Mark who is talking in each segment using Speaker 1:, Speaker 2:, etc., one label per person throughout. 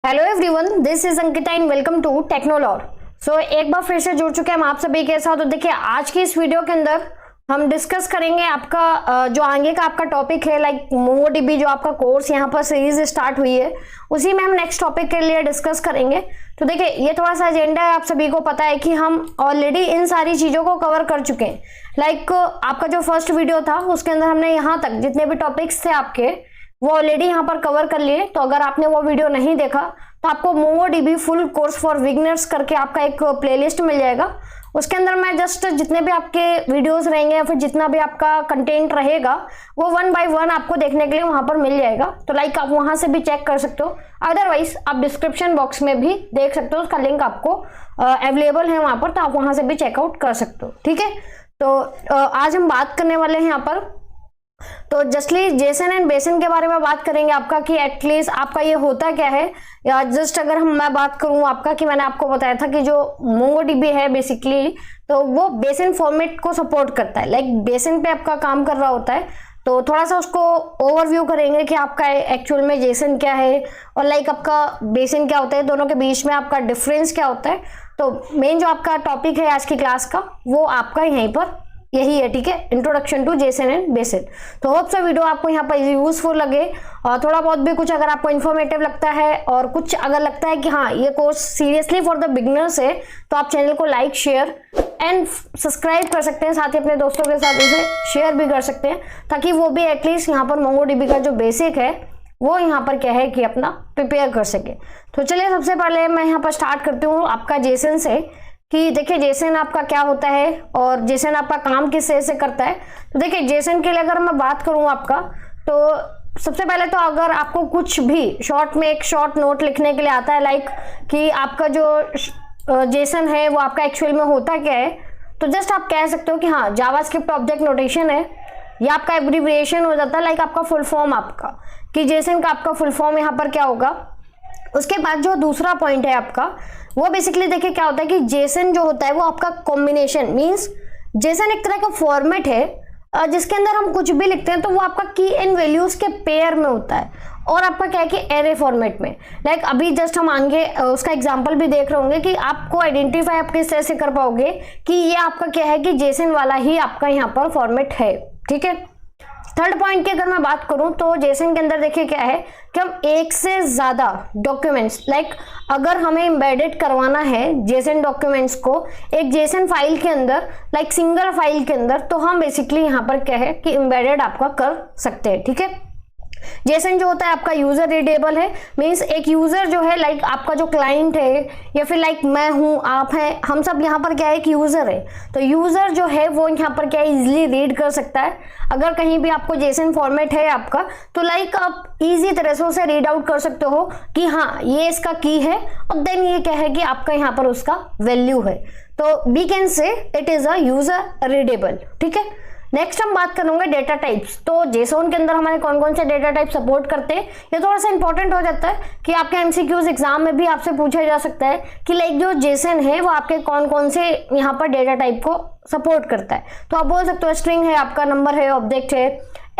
Speaker 1: Hello everyone, this is Ankita and welcome to टेक्नोलॉर। So एक बार फिर से जुड़ चुके हैं हम आप सभी के साथ। तो देखिए, आज की इस वीडियो के अंदर हम डिस्कस करेंगे आपका जो आगे का आपका टॉपिक है, लाइक मोंगोडीबी जो आपका कोर्स यहाँ पर सीरीज स्टार्ट हुई है, उसी में हम नेक्स्ट टॉपिक के लिए डिस्कस करेंगे। तो देखिए, ये थोड़ा सा एजेंडा है, आप सभी को पता है कि हम ऑलरेडी इन सारी चीज़ों को कवर कर चुके हैं। लाइक आपका जो फर्स्ट वीडियो था उसके अंदर हमने यहाँ तक जितने भी टॉपिक्स थे आपके वो ऑलरेडी यहाँ पर कवर कर लिए। तो अगर आपने वो वीडियो नहीं देखा तो आपको MongoDB full course for beginners करके आपका एक प्लेलिस्ट मिल जाएगा। उसके अंदर मैं जस्ट जितने भी आपके वीडियोस रहेंगे या फिर जितना भी आपका कंटेंट रहेगा वो 1 बाय 1 आपको देखने के लिए वहां पर मिल जाएगा। तो लाइक आप वहां से भी चेक कर सकते हो, अदरवाइज आप डिस्क्रिप्शन बॉक्स में भी देख सकते हो, उसका लिंक आपको अवेलेबल है वहां पर, तो आप वहां से भी चेकआउट कर सकते हो। ठीक है, तो आज हम बात करने वाले हैं यहाँ पर तो जस्टली जेसन एंड बेसन के बारे में बात करेंगे आपका, कि एटलीस्ट आपका ये होता क्या है। या जस्ट अगर मैं बात करूं आपका, कि मैंने आपको बताया था कि जो मोंगोडीबी है बेसिकली तो वो बेसन फॉर्मेट को सपोर्ट करता है, लाइक बेसन पे आपका काम कर रहा होता है। तो थोड़ा सा उसको ओवरव्यू करेंगे कि आपका एक्चुअल में जेसन क्या है और लाइक आपका बेसन क्या होता है, दोनों के बीच में आपका डिफरेंस क्या होता है। तो मेन जो आपका टॉपिक है आज की क्लास का वो आपका यहीं पर यही है। ठीक है, इंट्रोडक्शन टू जेसन एंड बेसन। तो होप सो वीडियो आपको यहाँ पर यूजफुल लगे और थोड़ा बहुत भी कुछ अगर आपको इन्फॉर्मेटिव लगता है और कुछ अगर लगता है कि हाँ ये course seriously for the beginners है, तो आप चैनल को लाइक शेयर एंड सब्सक्राइब कर सकते हैं। साथ ही अपने दोस्तों के साथ इसे शेयर भी कर सकते हैं, ताकि वो भी एटलीस्ट यहाँ पर मोंगोडीबी का जो बेसिक है वो यहाँ पर क्या है कि अपना प्रिपेयर कर सके। तो चलिए, सबसे पहले मैं यहाँ पर स्टार्ट करती हूँ आपका जेसन से, कि देखिए जेसन आपका क्या होता है और जेसन आपका काम किस से करता है। तो देखिए, जेसन के लिए अगर मैं बात करूं आपका, तो सबसे पहले तो अगर आपको कुछ भी शॉर्ट में एक शॉर्ट नोट लिखने के लिए आता है, लाइक कि आपका जो जेसन है वो आपका एक्चुअल में होता क्या है, तो जस्ट आप कह सकते हो कि हाँ जावास्क्रिप्ट ऑब्जेक्ट नोटेशन है। या आपका एब्रिविएशन हो जाता है, लाइक आपका फुल फॉर्म आपका, कि जेसन का आपका फुल फॉर्म यहाँ पर क्या होगा। उसके बाद जो दूसरा पॉइंट है आपका, वो बेसिकली देखिए क्या होता है कि जेसन जो होता है वो आपका कॉम्बिनेशन मींस जेसन एक तरह का फॉर्मेट है जिसके अंदर हम कुछ भी लिखते हैं तो वो आपका की एंड वैल्यूज के पेयर में होता है, और आपका क्या है कि एरे फॉर्मेट में। लाइक अभी जस्ट हम आगे उसका एग्जांपल भी देख रहे होंगे कि आपको आइडेंटिफाई आप किस तरह से कर पाओगे कि ये आपका क्या है कि जेसन वाला ही आपका यहाँ पर फॉर्मेट है। ठीक है, थर्ड पॉइंट की अगर मैं बात करूं तो जेसन के अंदर देखिए क्या है कि हम एक से ज्यादा डॉक्यूमेंट्स, लाइक अगर हमें एम्बेडेड करवाना है जेसन डॉक्यूमेंट्स को एक जेसन फाइल के अंदर, लाइक सिंगल फाइल के अंदर, तो हम बेसिकली यहाँ पर क्या है कि एम्बेडेड आपका कर सकते हैं। ठीक है, जेसन जो होता है आपका यूजर रीडेबल है, मींस एक यूजर जो है लाइक आपका जो क्लाइंट है या फिर लाइक मैं हूं आप हैं, हम सब यहाँ पर क्या है कि यूजर है, तो यूजर जो है वो यहाँ पर क्या है इजिली रीड कर सकता है। अगर कहीं भी आपको जेसन फॉर्मेट है आपका, तो लाइक आप इजी तरह से उसे रीड आउट कर सकते हो कि हाँ ये इसका की है और देन ये क्या है कि आपका यहाँ पर उसका वैल्यू है। तो we can say it is a user readable. ठीक है, नेक्स्ट हम बात करेंगे डेटा टाइप्स। तो जेसन के अंदर हमारे कौन कौन से डेटा टाइप सपोर्ट करते हैं, ये थोड़ा सा इंपॉर्टेंट हो जाता है कि आपके एमसीक्यूज एग्जाम में भी आपसे पूछा जा सकता है कि लाइक जो जेसन है वो आपके कौन कौन से यहाँ पर डेटा टाइप को सपोर्ट करता है। तो आप बोल सकते हो स्ट्रिंग है आपका, नंबर है, ऑब्जेक्ट है,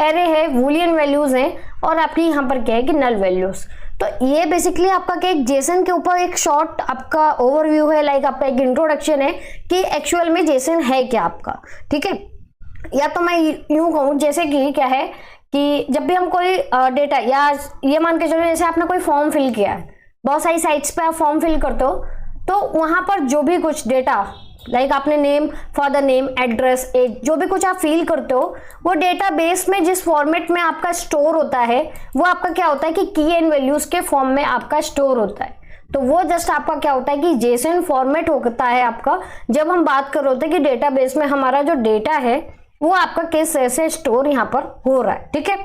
Speaker 1: एरे है, बूलियन वैल्यूज है, और आपकी यहाँ पर क्या है कि नल वैल्यूज। तो ये बेसिकली आपका क्या एक जेसन के ऊपर एक शॉर्ट आपका ओवरव्यू है, लाइक आपका एक इंट्रोडक्शन है कि एक्चुअल में जेसन है क्या आपका। ठीक है, या तो मैं यूं कहूं जैसे कि क्या है कि जब भी हम कोई डेटा, या ये मान के चलो जैसे आपने कोई फॉर्म फिल किया है, बहुत सारी साइट्स पे आप फॉर्म फिल करते हो, तो वहां पर जो भी कुछ डेटा लाइक आपने name, father name, address, age, जो भी कुछ आप फिल करते हो वो डेटा बेस में जिस फॉर्मेट में आपका स्टोर होता है वो आपका क्या होता है कि की एंड वैल्यूज के फॉर्म में आपका स्टोर होता है। तो वो जस्ट आपका क्या होता है कि जेसन फॉर्मेट होता है आपका, जब हम बात कर रहे होते हैं कि डेटाबेस में हमारा जो डेटा है वो आपका किस तरह से स्टोर यहाँ पर हो रहा है। ठीक है,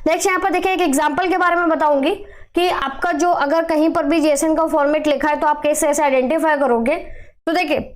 Speaker 1: नेक्स्ट यहाँ पर देखिए एक एग्जांपल के बारे में बताऊंगी कि आपका जो अगर कहीं पर भी जेसन का फॉर्मेट लिखा है तो आप किस तरह से आइडेंटिफाई करोगे। तो देखिए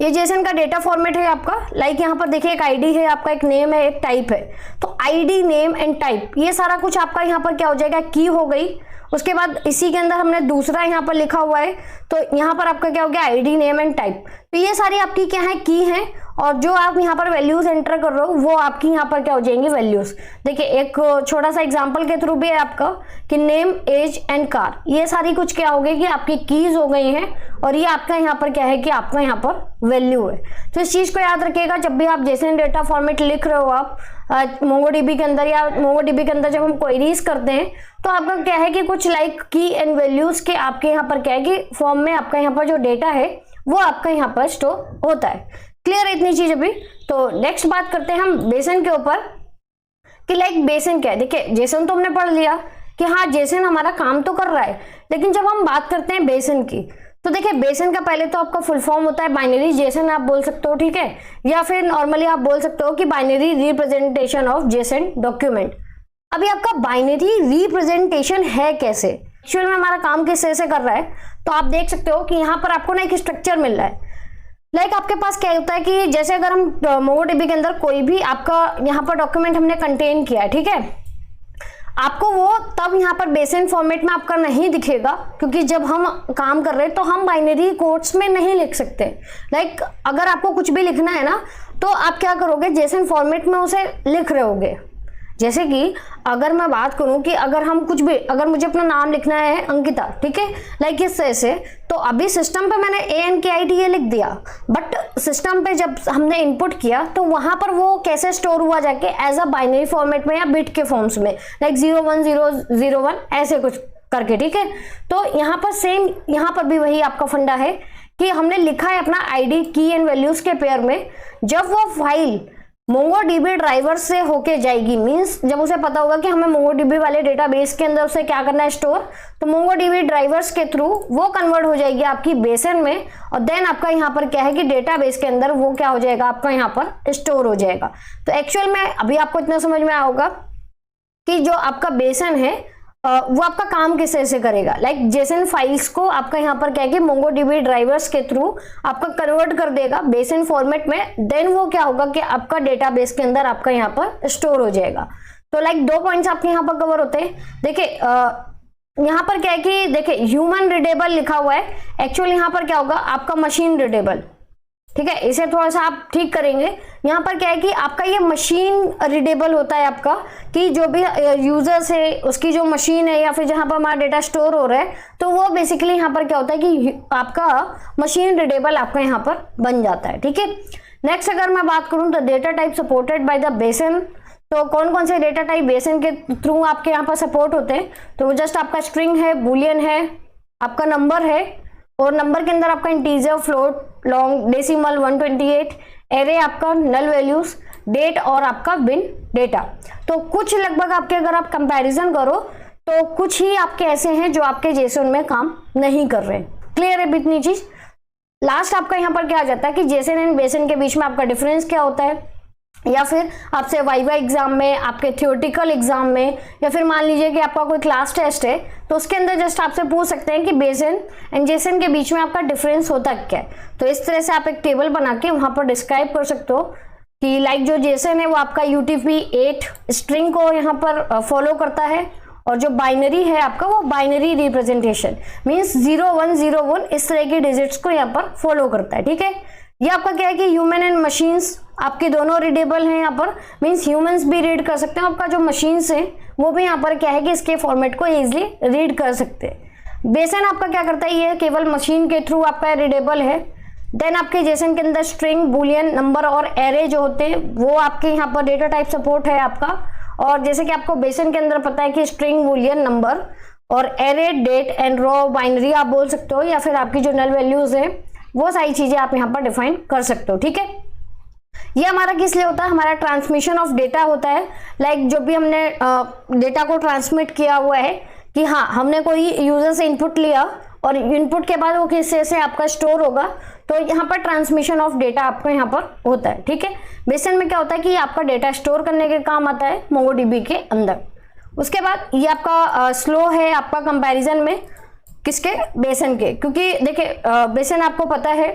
Speaker 1: ये जेसन का डेटा फॉर्मेट है आपका, लाइक यहाँ पर देखिए एक आईडी है आपका, एक नेम है, एक टाइप है। तो आईडी, नेम एंड टाइप ये सारा कुछ आपका यहाँ पर क्या हो जाएगा, की हो गई। उसके बाद इसी के अंदर हमने दूसरा यहाँ पर लिखा हुआ है, तो यहाँ पर आपका क्या हो गया आईडी, नेम एंड टाइप। तो ये सारी आपकी क्या है, की है, और जो आप यहाँ पर वैल्यूज एंटर कर रहे हो वो आपकी यहाँ पर क्या हो जाएंगी, वैल्यूज। देखिए एक छोटा सा एग्जांपल के थ्रू भी है आपका कि नेम, एज एंड कार, ये सारी कुछ क्या हो गई कि आपकी कीज हो गई हैं, और ये आपका यहाँ पर क्या है कि आपका यहाँ पर वैल्यू है। तो इस चीज को याद रखिएगा, जब भी आप जेसन डेटा फॉर्मेट लिख रहे हो आप मोंगोडीबी के अंदर, या मोंगोडीबी के अंदर जब हम क्वेरीज करते हैं, तो आपका क्या है कि कुछ लाइक की एंड वैल्यूज के आपके यहाँ पर क्या है कि फॉर्म में आपका यहाँ पर जो डेटा है वो आपका यहाँ पर स्टोर होता है। क्लियर है इतनी चीज अभी। तो नेक्स्ट बात करते हैं हम बेसन के ऊपर कि लाइक बेसन क्या है। देखिए जेसन तो हमने पढ़ लिया कि हाँ जेसन हमारा काम तो कर रहा है, लेकिन जब हम बात करते हैं बेसन की, तो देखिए बेसन का पहले तो आपका फुल फॉर्म होता है बाइनरी जेसन, आप बोल सकते हो, ठीक है, या फिर नॉर्मली आप बोल सकते हो कि binary representation of Jason document. अभी आपका बाइनरी रिप्रेजेंटेशन है कैसे, एक्चुअल में हमारा काम किस तरह से कर रहा है, तो आप देख सकते हो कि यहाँ पर आपको ना एक स्ट्रक्चर मिल रहा है। लाइक आपके पास क्या होता है कि जैसे अगर हम मोंगोडीबी के अंदर कोई भी आपका यहाँ पर डॉक्यूमेंट हमने कंटेन किया है, ठीक है, आपको वो तब यहाँ पर बेसन फॉर्मेट में आपका नहीं दिखेगा, क्योंकि जब हम काम कर रहे हैं तो हम बाइनरी कोड्स में नहीं लिख सकते। लाइक अगर आपको कुछ भी लिखना है ना, तो आप क्या करोगे, जेसन फॉर्मेट में उसे लिख रहे होगे। जैसे कि अगर मैं बात करूं कि अगर हम कुछ भी, अगर मुझे अपना नाम लिखना है अंकिता, ठीक है, लाइक इस तरह से, तो अभी सिस्टम पे मैंने ANKITA लिख दिया, बट सिस्टम पे जब हमने इनपुट किया तो वहां पर वो कैसे स्टोर हुआ जाके एज अ बाइनरी फॉर्मेट में या बिट के फॉर्म्स में, लाइक 01001 ऐसे कुछ करके, ठीक है। तो यहाँ पर सेम, यहाँ पर भी वही आपका फंडा है कि हमने लिखा है अपना ID की एंड वैल्यूज के पेयर में। जब वो फाइल मोंगोडीबी ड्राइवर से होके जाएगी, मींस जब उसे पता होगा कि हमें मोंगोडीबी वाले डेटाबेस के अंदर उसे क्या करना है, स्टोर, तो मोंगोडीबी ड्राइवर्स के थ्रू वो कन्वर्ट हो जाएगी आपकी बेसन में, और देन आपका यहाँ पर क्या है कि डेटाबेस के अंदर वो क्या हो जाएगा, आपका यहाँ पर स्टोर हो जाएगा। तो एक्चुअल में अभी आपको इतना समझ में आया होगा कि जो आपका बेसन है वो आपका काम किस तरह से करेगा। लाइक जेसन फाइल्स को आपका यहाँ पर क्या है कि मोंगोडीबी ड्राइवर्स के थ्रू आपका कन्वर्ट कर देगा बेसन फॉर्मेट में, देन वो क्या होगा कि आपका डेटाबेस के अंदर आपका यहाँ पर स्टोर हो जाएगा। तो लाइक 2 पॉइंट्स आपके यहाँ पर कवर होते हैं। देखिए यहाँ पर क्या है कि देखिए ह्यूमन रीडेबल लिखा हुआ है, एक्चुअली यहाँ पर क्या होगा, आपका मशीन रीडेबल, ठीक है, इसे थोड़ा सा आप ठीक करेंगे। यहाँ पर क्या है कि आपका ये मशीन रीडेबल होता है आपका, कि जो भी यूजर्स है उसकी जो मशीन है या फिर जहाँ पर हमारा डेटा स्टोर हो रहा है, तो वो बेसिकली यहाँ पर क्या होता है कि आपका मशीन रीडेबल आपका यहाँ पर बन जाता है, ठीक है। नेक्स्ट अगर मैं बात करूँ तो data type supported by the बेसन, तो कौन कौन से डेटा टाइप बेसन के थ्रू आपके यहाँ पर सपोर्ट होते हैं, तो वो जस्ट आपका स्ट्रिंग है, बुलियन है, आपका नंबर है, और नंबर के अंदर आपका integer, float, long, decimal, 128, array आपका, नल वैल्यूज, डेट और आपका बिन डेटा। तो कुछ लगभग आपके अगर आप कंपैरिजन करो तो कुछ ही आपके ऐसे हैं जो आपके जेसन में काम नहीं कर रहे हैं। क्लियर है इतनी चीज। लास्ट आपका यहाँ पर क्या आ जाता है कि जेसन एंड बेसन के बीच में आपका डिफरेंस क्या होता है, या फिर आपसे वाइवा एग्जाम में, आपके थियोरेटिकल एग्जाम में, या फिर मान लीजिए कि आपका कोई क्लास टेस्ट है तो उसके अंदर जस्ट आपसे पूछ सकते हैं कि बेसन एंड जेसन के बीच में आपका डिफरेंस होता क्या है। तो इस तरह से आप एक टेबल बना के वहां पर डिस्क्राइब कर सकते हो कि लाइक जो जेसन है वो आपका UTF-8 स्ट्रिंग को यहाँ पर फॉलो करता है, और जो बाइनरी है आपका वो बाइनरी रिप्रेजेंटेशन मीन्स 0101 इस तरह के डिजिट्स को यहाँ पर फॉलो करता है, ठीक है। ये आपका क्या है कि ह्यूमन एंड मशीन्स आपके दोनों रीडेबल हैं यहाँ पर, मीन्स ह्यूमंस भी रीड कर सकते हैं, आपका जो मशीन्स हैं वो भी यहाँ पर क्या है कि इसके फॉर्मेट को इजीली रीड कर सकते हैं। बेसन आपका क्या करता है, ये केवल मशीन के थ्रू आपका रीडेबल है। देन आपके जेसन के अंदर स्ट्रिंग, बुलियन, नंबर और एरे जो होते हैं वो आपके यहाँ पर डेटा टाइप सपोर्ट है आपका। और जैसे कि आपको बेसन के अंदर पता है कि स्ट्रिंग, बुलियन, नंबर और array, date and raw, binary आप बोल सकते हो, या फिर आपकी जो नल वैल्यूज है वो सारी चीजें आप यहाँ पर डिफाइन कर सकते हो, ठीक है। ये हमारा किस लिए होता है, हमारा ट्रांसमिशन ऑफ डेटा होता है। लाइक जो भी हमने डेटा को ट्रांसमिट किया हुआ है कि हाँ हमने कोई यूजर से इनपुट लिया और इनपुट के बाद वो किस तरह से आपका स्टोर होगा, तो यहाँ पर ट्रांसमिशन ऑफ डेटा आपको यहाँ पर होता है, ठीक है। बेसन में क्या होता है कि आपका डेटा स्टोर करने के काम आता है मोंगोडीबी के अंदर। उसके बाद ये आपका स्लो है आपका कंपैरिजन में किसके, बेसन के, क्योंकि देखिए बेसन आपको पता है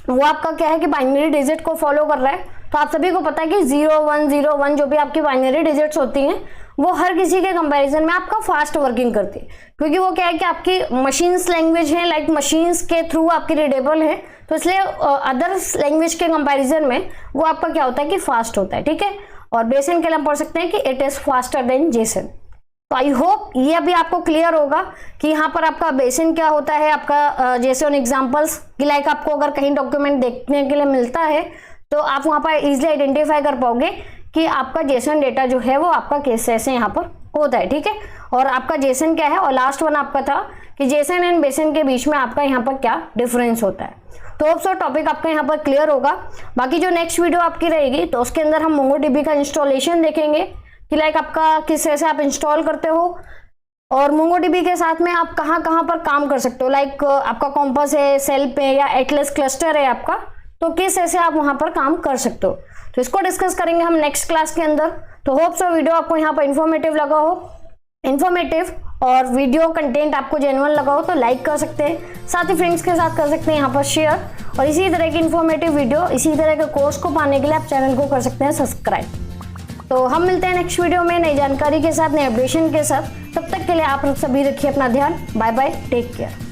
Speaker 1: वो आपका क्या है कि बाइनरी डिजिट को फॉलो कर रहा है। तो आप सभी को पता है कि 0101 जो भी आपकी बाइनरी डिजिट्स होती हैं वो हर किसी के कंपैरिजन में आपका फास्ट वर्किंग करती है, क्योंकि वो क्या है कि आपकी मशीन्स लैंग्वेज है, लाइक मशीन्स के थ्रू आपकी रीडेबल है, तो इसलिए अदर लैंग्वेज के कंपैरिजन में वो आपका क्या होता है कि फास्ट होता है, ठीक है। और बेसिन के लिए हम पढ़ सकते हैं कि it is faster than Jason. तो आई होप ये अभी आपको क्लियर होगा कि यहाँ पर आपका बेसिन क्या होता है, आपका जेसन एग्जांपल्स की लाइक आपको अगर कहीं डॉक्यूमेंट देखने के लिए मिलता है तो आप वहां पर इजिली आइडेंटिफाई कर पाओगे कि आपका जेसन डेटा जो है वो आपका किस से यहाँ पर होता है, ठीक है। और आपका जेसन क्या है, और लास्ट वन आपका था कि जेसन एंड बेसिन के बीच में आपका यहाँ पर क्या डिफरेंस होता है। तो होप सो टॉपिक आपका यहाँ पर क्लियर होगा। बाकी जो नेक्स्ट वीडियो आपकी रहेगी तो उसके अंदर हम मोंगोडीबी का इंस्टॉलेशन देखेंगे कि लाइक आपका किस तरह से आप इंस्टॉल करते हो, और मोंगोडीबी के साथ में आप कहाँ कहाँ पर काम कर सकते हो, लाइक आपका कॉम्पस है, सेल्फ है या एटलस क्लस्टर है आपका, तो किस तरह से आप वहां पर काम कर सकते हो, तो इसको डिस्कस करेंगे हम नेक्स्ट क्लास के अंदर। तो होप सो वीडियो आपको यहाँ पर इन्फॉर्मेटिव लगा हो, इन्फॉर्मेटिव और वीडियो कंटेंट आपको जेन्युइन लगा हो तो लाइक कर सकते हैं, साथ ही फ्रेंड्स के साथ कर सकते हैं यहाँ पर शेयर, और इसी तरह की इन्फॉर्मेटिव वीडियो, इसी तरह के कोर्स को पाने के लिए आप चैनल को कर सकते हैं सब्सक्राइब। तो हम मिलते हैं नेक्स्ट वीडियो में नई जानकारी के साथ, नए अपडेशन के साथ। तब तक के लिए आप सभी रखिए अपना ध्यान। Bye bye, take care.